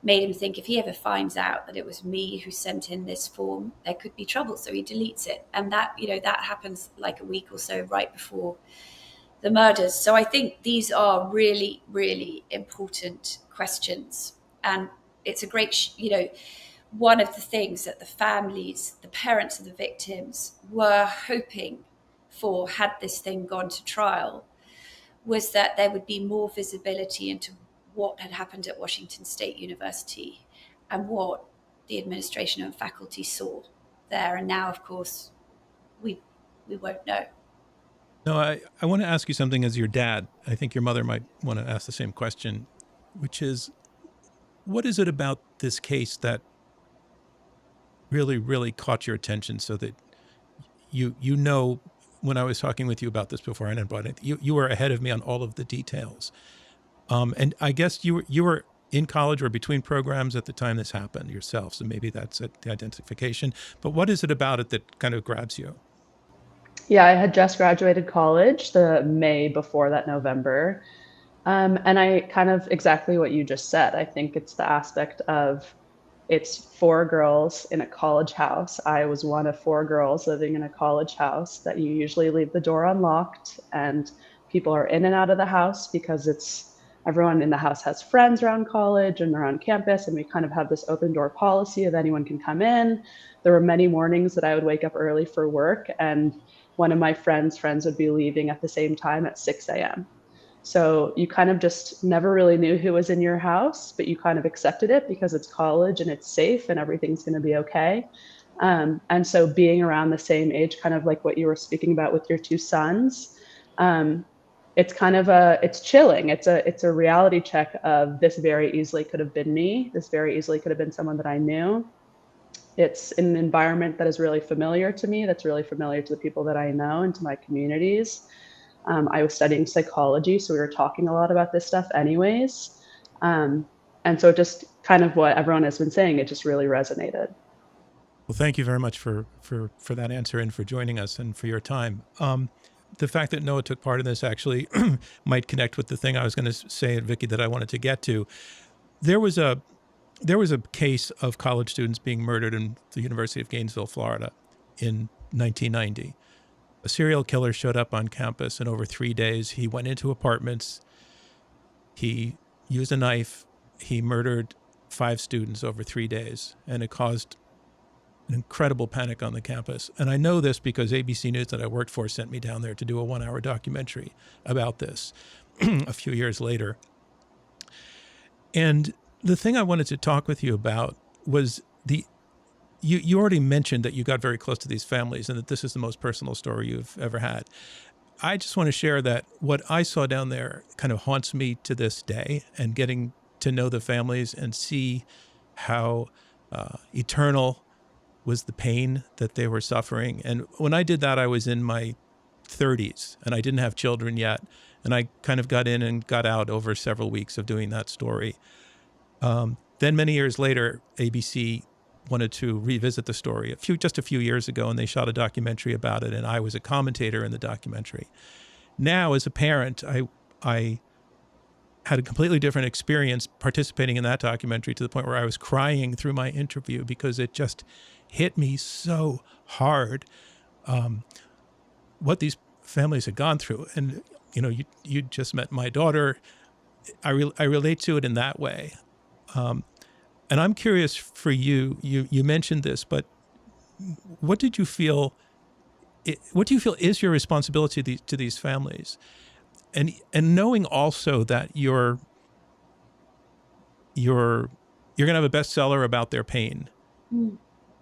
B: made him think, if he ever finds out that it was me who sent in this form, there could be trouble. So he deletes it. And that happens like a week or so right before the murders. So I think these are really, really important questions. And it's a great, one of the things that the families, the parents of the victims were hoping for, had this thing gone to trial, was that there would be more visibility into what had happened at Washington State University and what the administration and faculty saw there. And now, of course, we won't know.
A: No, I want to ask you something as your dad. I think your mother might want to ask the same question, which is, what is it about this case that really, really caught your attention, so that when I was talking with you about this before and I brought it, you were ahead of me on all of the details. And I guess you were in college or between programs at the time this happened yourself, so maybe that's the identification. But what is it about it that kind of grabs you?
F: Yeah, I had just graduated college the May before that November. And I kind of exactly what you just said. I think it's the aspect of, it's 4 girls in a college house. I was one of 4 girls living in a college house that you usually leave the door unlocked, and people are in and out of the house because it's everyone in the house has friends around college and around campus, and we kind of have this open door policy of anyone can come in. There were many mornings that I would wake up early for work, and one of my friends would be leaving at the same time at 6 a.m. So you kind of just never really knew who was in your house, but you kind of accepted it because it's college and it's safe and everything's going to be okay. And so being around the same age, kind of like what you were speaking about with your two sons, it's kind of it's chilling. It's a reality check of this very easily could have been me. This very easily could have been someone that I knew. It's an environment that is really familiar to me, that's really familiar to the people that I know and to my communities. I was studying psychology, so we were talking a lot about this stuff anyways. And so just kind of what everyone has been saying, it just really resonated.
A: Well, thank you very much for that answer and for joining us and for your time. The fact that Noah took part in this actually might connect with the thing I was going to say, Vicky, that I wanted to get to. There was a case of college students being murdered in the University of Gainesville, Florida in 1990. A serial killer showed up on campus, and over 3 days, he went into apartments. He used a knife. He murdered 5 students over 3 days, and it caused an incredible panic on the campus. And I know this because ABC News that I worked for sent me down there to do a 1-hour documentary about this a few years later. And the thing I wanted to talk with you about was you already mentioned that you got very close to these families and that this is the most personal story you've ever had. I just want to share that what I saw down there kind of haunts me to this day, and getting to know the families and see how eternal was the pain that they were suffering. And when I did that, I was in my 30s and I didn't have children yet. And I kind of got in and got out over several weeks of doing that story. Then many years later, ABC wanted to revisit the story just a few years ago, and they shot a documentary about it, and I was a commentator in the documentary. Now, as a parent, I had a completely different experience participating in that documentary, to the point where I was crying through my interview because it just hit me so hard what these families had gone through. And you just met my daughter. I relate to it in that way. And I'm curious for you. You mentioned this, but what did you feel? What do you feel is your responsibility to these families, and knowing also that you're going to have a bestseller about their pain,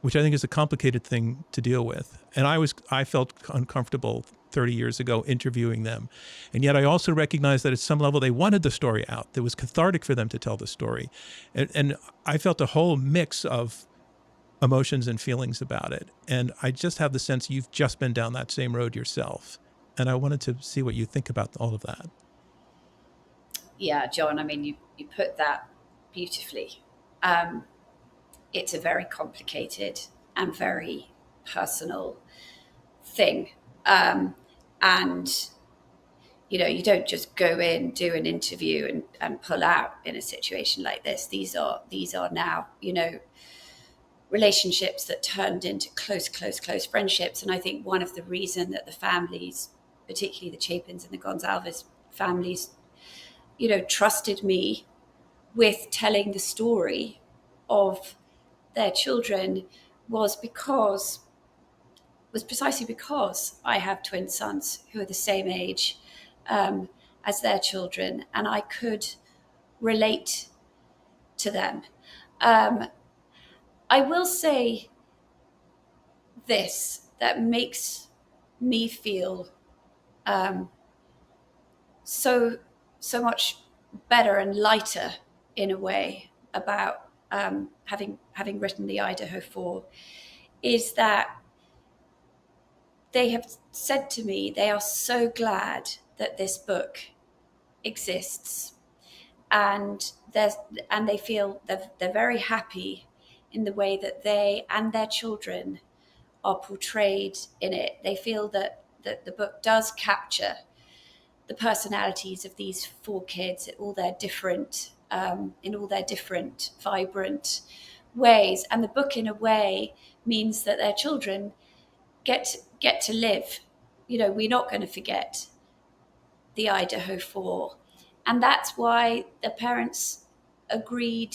A: which I think is a complicated thing to deal with. And I felt uncomfortable 30 years ago interviewing them. And yet I also recognized that at some level they wanted the story out. It was cathartic for them to tell the story. And I felt a whole mix of emotions and feelings about it. And I just have the sense you've just been down that same road yourself. And I wanted to see what you think about all of that.
B: Yeah, John, I mean, you put that beautifully. It's a very complicated and very personal thing. And, you don't just go in, do an interview and pull out in a situation like this. These are now, relationships that turned into close friendships. And I think one of the reason that the families, particularly the Chapins and the Gonzalez families, trusted me with telling the story of their children was precisely because I have twin sons who are the same age as their children, and I could relate to them. I will say this that makes me feel so much better and lighter in a way about having written the Idaho Four, is that they have said to me they are so glad that this book exists, and they feel they're very happy in the way that they and their children are portrayed in it. They feel that the book does capture the personalities of these 4 kids in all their different vibrant ways. And the book, in a way, means that their children get to live. We're not going to forget the Idaho Four. And that's why the parents agreed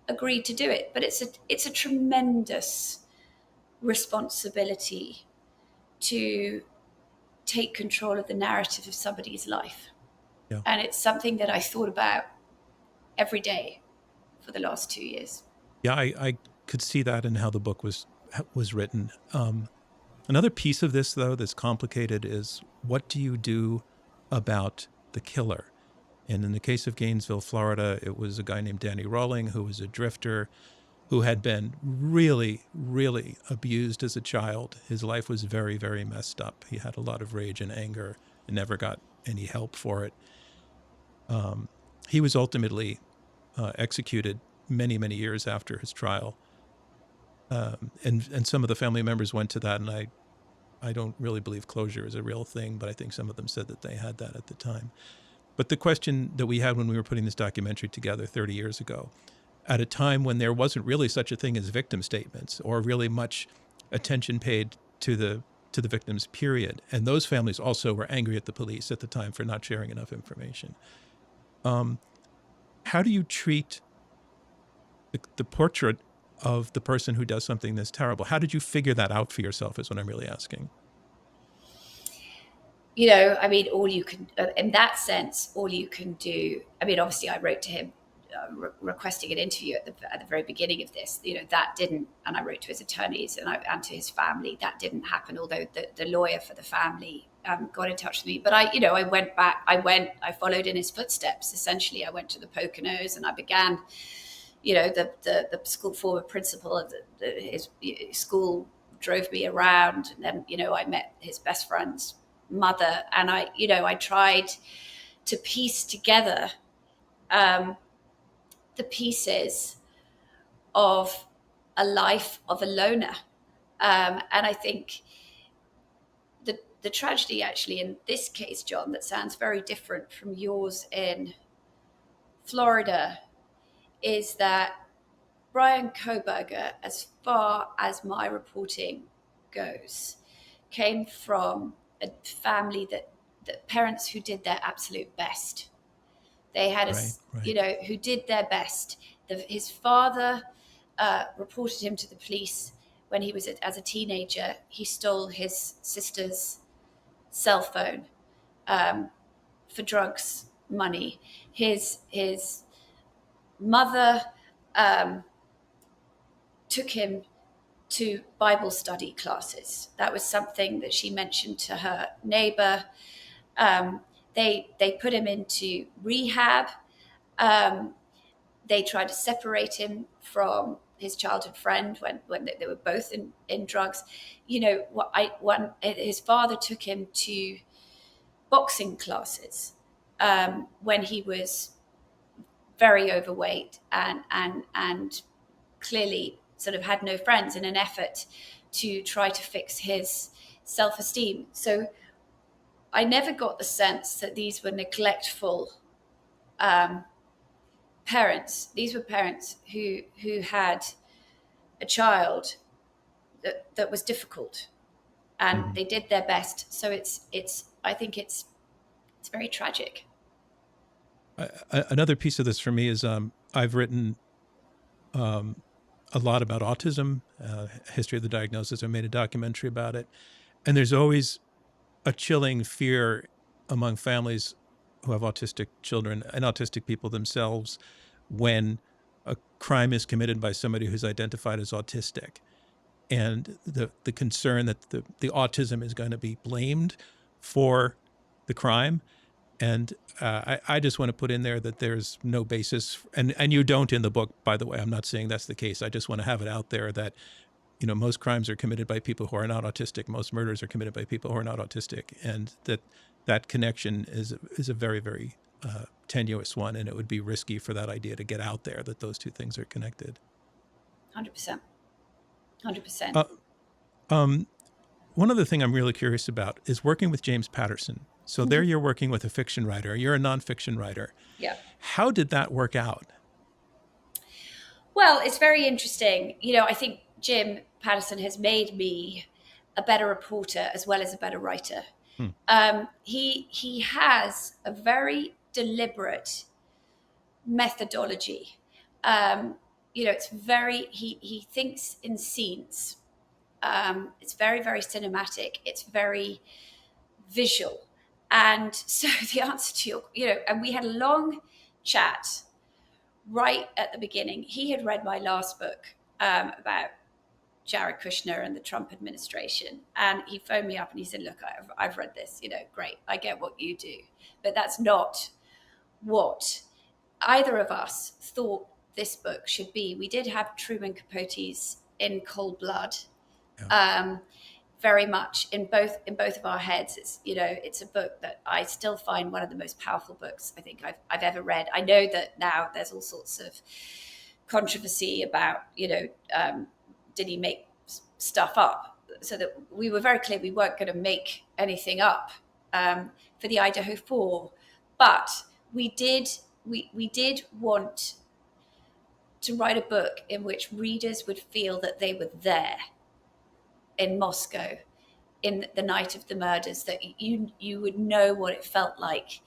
B: to do it. But it's a tremendous responsibility to take control of the narrative of somebody's life.
A: Yeah.
B: And it's something that I thought about every day for the last 2 years.
A: Yeah, I could see that in how the book was written. Another piece of this, though, that's complicated is, what do you do about the killer? And in the case of Gainesville, Florida, it was a guy named Danny Rawling, who was a drifter, who had been really, really abused as a child. His life was very, very messed up. He had a lot of rage and anger and never got any help for it. He was ultimately executed many, many years after his trial. And some of the family members went to that, and I don't really believe closure is a real thing, but I think some of them said that they had that at the time. But the question that we had when we were putting this documentary together 30 years ago, at a time when there wasn't really such a thing as victim statements or really much attention paid to the victims, period. And those families also were angry at the police at the time for not sharing enough information. How do you treat the portrait of the person who does something that's terrible? How did you figure that out for yourself is what I'm really asking.
B: I mean, all you can, in that sense, all you can do, I mean, obviously I wrote to him requesting an interview at the very beginning of this, that didn't, and I wrote to his attorneys and to his family, that didn't happen, although the lawyer for the family got in touch with me. But I went back, I followed in his footsteps, essentially. I went to the Poconos and I began, the school former principal of his school drove me around, and then, I met his best friend's mother, and I tried to piece together the pieces of a life of a loner. And I think the tragedy actually in this case, John, that sounds very different from yours in Florida, is that Bryan Kohberger, as far as my reporting goes, came from a family that parents who did their absolute best. They had who did their best. His father reported him to the police when he was as a teenager. He stole his sister's cell phone for drugs money. His mother took him to Bible study classes. That was something that she mentioned to her neighbor. They put him into rehab. They tried to separate him from his childhood friend when they were both in drugs. His father took him to boxing classes when he was very overweight and clearly sort of had no friends, in an effort to try to fix his self-esteem. So I never got the sense that these were neglectful parents. These were parents who had a child that was difficult, and they did their best. So I think it's very tragic.
A: Another piece of this for me is I've written a lot about autism, history of the diagnosis. I made a documentary about it, and there's always a chilling fear among families who have autistic children and autistic people themselves when a crime is committed by somebody who's identified as autistic, and the concern that the autism is going to be blamed for the crime. And I just want to put in there that there's no basis, and you don't in the book, by the way. I'm not saying that's the case. I just want to have it out there that, most crimes are committed by people who are not autistic. Most murders are committed by people who are not autistic, and that connection is a very, very tenuous one, and it would be risky for that idea to get out there that those two things are connected.
B: 100%. 100%.
A: One other thing I'm really curious about is working with James Patterson. So there you're working with a fiction writer. You're a nonfiction writer.
B: Yeah.
A: How did that work out?
B: Well, it's very interesting. I think Jim Patterson has made me a better reporter as well as a better writer. He has a very deliberate methodology. It's very, he thinks in scenes. It's very, very cinematic. It's very visual. And so the answer to and we had a long chat right at the beginning. He had read my last book about Jared Kushner and the Trump administration. And he phoned me up and he said, look, I've read this, great. I get what you do. But that's not what either of us thought this book should be. We did have Truman Capote's In Cold Blood, very much in both of our heads. It's a book that I still find one of the most powerful books I think I've ever read. I know that now there's all sorts of controversy about, did he make stuff up? So that we were very clear we weren't going to make anything up for the Idaho Four, but we did want to write a book in which readers would feel that they were there in Moscow in the night of the murders, that you would know what it felt like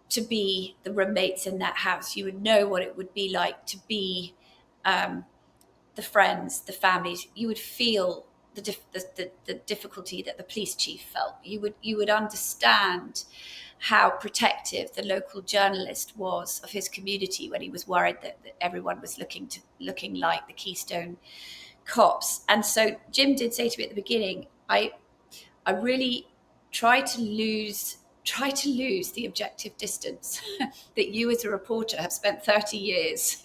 B: to be the roommates in that house. You would know what it would be like to be the friends, the families. You would feel the difficulty that the police chief felt. You would understand how protective the local journalist was of his community when he was worried that everyone was looking like the Keystone cops. And so Jim did say to me at the beginning, I really try to lose the objective distance that you as a reporter have spent 30 years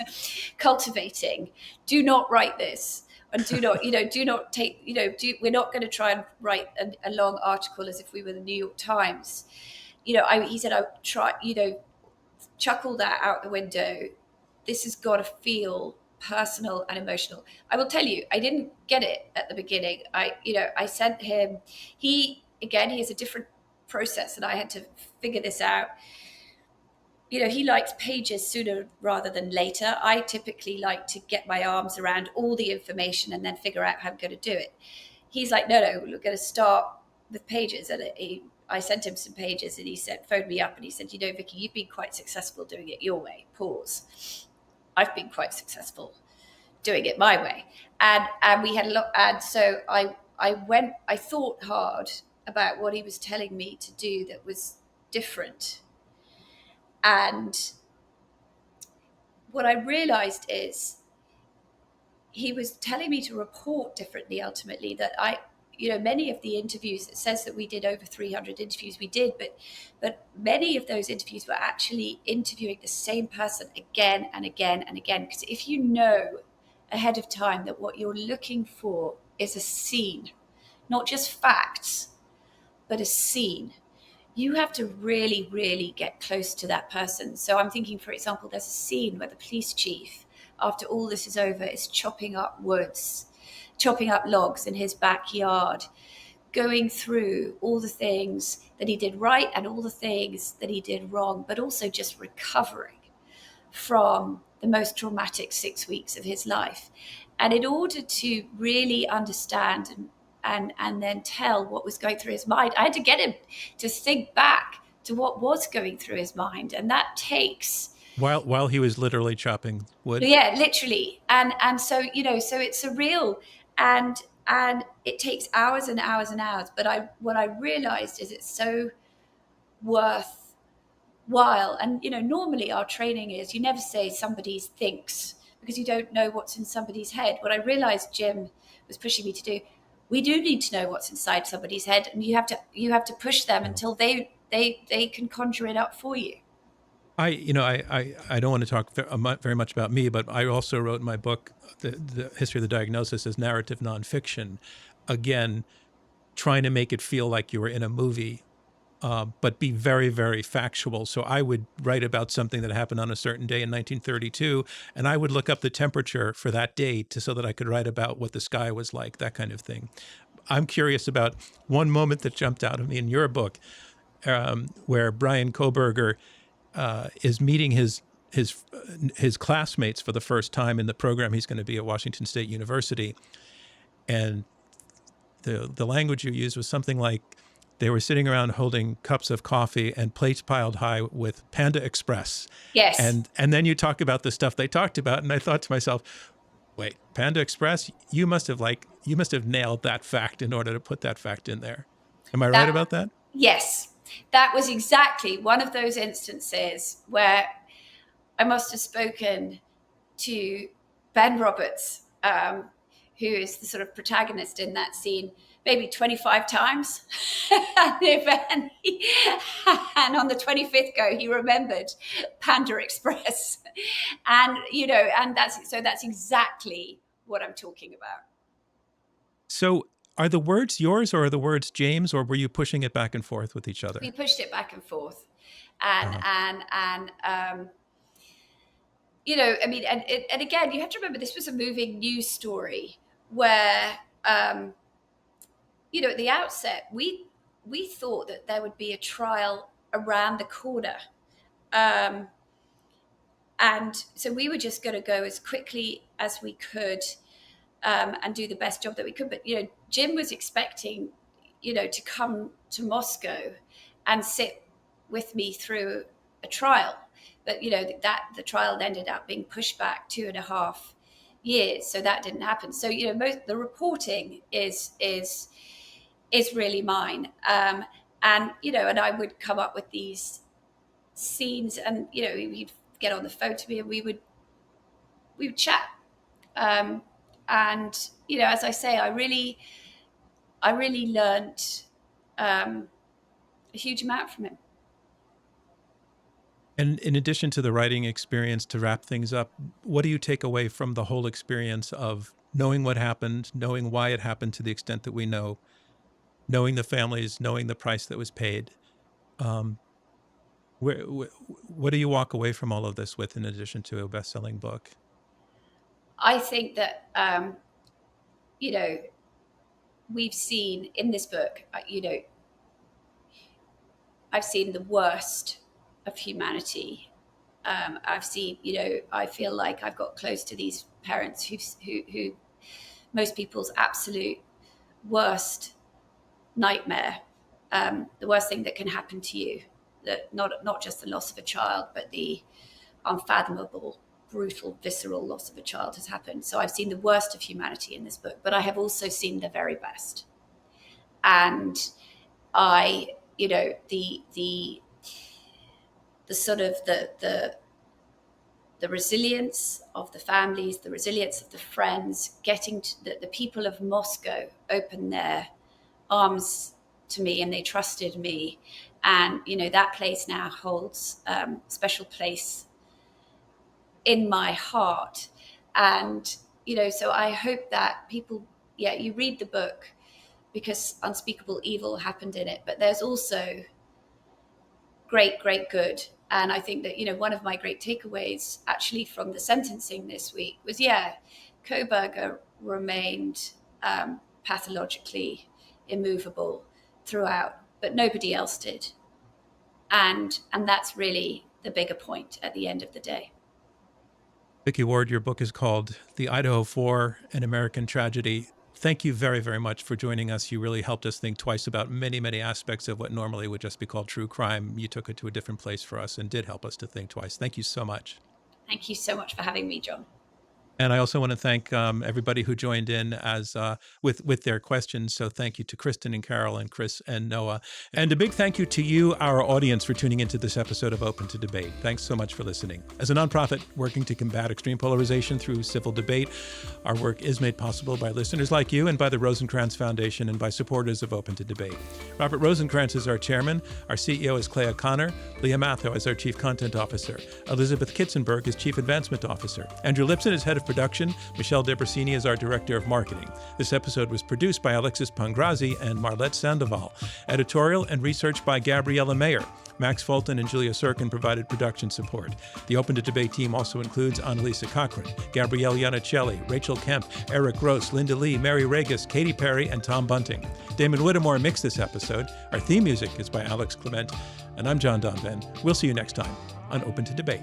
B: cultivating. Do not write this. And do not take, we're not going to try and write a long article as if we were the New York Times. He said, I try, chuckle that out the window. This has got to feel personal and emotional. I will tell you, I didn't get it at the beginning. I sent him, he has a different process and I had to figure this out. He likes pages sooner rather than later. I typically like to get my arms around all the information and then figure out how I'm going to do it. He's like, no, we're going to start with pages. And I sent him some pages and he phoned me up and he said, Vicky, you've been quite successful doing it your way. Pause. I've been quite successful doing it my way. And we had a lot. And so I thought hard about what he was telling me to do that was different. And what I realized is he was telling me to report differently ultimately, that many of the interviews, it says that we did over 300 interviews, we did, but many of those interviews were actually interviewing the same person again and again and again. Because if you know ahead of time that what you're looking for is a scene, not just facts, but a scene, you have to really, really get close to that person. So I'm thinking, for example, there's a scene where the police chief, after all this is over, is chopping up logs in his backyard, going through all the things that he did right and all the things that he did wrong, but also just recovering from the most traumatic 6 weeks of his life. And in order to really understand and then tell what was going through his mind, I had to get him to think back to what was going through his mind. And that takes...
A: While he was literally chopping wood?
B: Yeah, literally. And so, so it's surreal. And it takes hours and hours and hours. But what I realized is it's so worthwhile. And, normally our training is you never say somebody thinks, because you don't know what's in somebody's head. What I realized Jim was pushing me to do, we do need to know what's inside somebody's head, and you have to push them until they can conjure it up for you.
A: I don't want to talk very much about me, but I also wrote in my book, the history of the diagnosis, as narrative nonfiction. Again, trying to make it feel like you were in a movie, but be very, very factual. So I would write about something that happened on a certain day in 1932, and I would look up the temperature for that day so that I could write about what the sky was like, that kind of thing. I'm curious about one moment that jumped out of me in your book, where Bryan Kohberger is meeting his classmates for the first time in the program he's going to be at Washington State University. And the language you used was something like, they were sitting around holding cups of coffee and plates piled high with Panda Express.
B: Yes.
A: And then you talk about the stuff they talked about, and I thought to myself, wait, Panda Express, you must have nailed that fact in order to put that fact in there. Am I right about that?
B: Yes. That was exactly one of those instances where I must have spoken to Ben Roberts, who is the sort of protagonist in that scene, maybe 25 times. And on the 25th go, he remembered Panda Express. And, and that's exactly what I'm talking about.
A: So are the words yours or are the words James, or were you pushing it back and forth with each other?
B: We pushed it back and forth. And again, you have to remember this was a moving news story where, at the outset, we thought that there would be a trial around the corner. And so we were just going to go as quickly as we could and do the best job that we could. But, Jim was expecting, to come to Moscow and sit with me through a trial. But, that the trial ended up being pushed back 2.5 years. So that didn't happen. So, the reporting is really mine. And I would come up with these scenes and, he'd get on the phone to me and we would chat. And, as I say, I really learned a huge amount from him.
A: And in addition to the writing experience, to wrap things up, what do you take away from the whole experience of knowing what happened, knowing why it happened to the extent that we know, knowing the families, knowing the price that was paid? What do you walk away from all of this with in addition to a best-selling book?
B: I think that, we've seen in this book, I've seen the worst of humanity. I've seen, I feel like I've got close to these parents who most people's absolute worst nightmare, the worst thing that can happen to you, that not just the loss of a child, but the unfathomable, brutal, visceral loss of a child has happened. So I've seen the worst of humanity in this book, but I have also seen the very best. And the sort of the resilience of the families, the resilience of the friends, getting to the people of Moscow opened their arms to me and they trusted me. And, that place now holds a special place in my heart. And, so I hope that people, you read the book because unspeakable evil happened in it, but there's also great good. And I think that, one of my great takeaways actually from the sentencing this week was, Kohberger remained pathologically immovable throughout, but nobody else did. And that's really the bigger point at the end of the day.
A: Vicky Ward, your book is called The Idaho Four, An American Tragedy. Thank you very, very much for joining us. You really helped us think twice about many, many aspects of what normally would just be called true crime. You took it to a different place for us and did help us to think twice. Thank you so much.
B: Thank you so much for having me, John.
A: And I also want to thank everybody who joined in with their questions. So thank you to Kristin and Carol and Chris and Noah. And a big thank you to you, our audience, for tuning into this episode of Open to Debate. Thanks so much for listening. As a nonprofit working to combat extreme polarization through civil debate, our work is made possible by listeners like you and by the Rosencrantz Foundation and by supporters of Open to Debate. Robert Rosencrantz is our chairman. Our CEO is Clay O'Connor. Leah Matho is our chief content officer. Elizabeth Kitzenberg is chief advancement officer. Andrew Lipson is head of production. Michelle Debrasini is our director of marketing. This episode was produced by Alexis Pangrazi and Marlette Sandoval. Editorial and research by Gabriella Mayer. Max Fulton and Julia Serkin provided production support. The Open to Debate team also includes Annalisa Cochran, Gabrielle Iannicelli, Rachel Kemp, Eric Gross, Linda Lee, Mary Regis, Katy Perry, and Tom Bunting. Damon Whittemore mixed this episode. Our theme music is by Alex Clement. And I'm John Donvan. We'll see you next time on Open to Debate.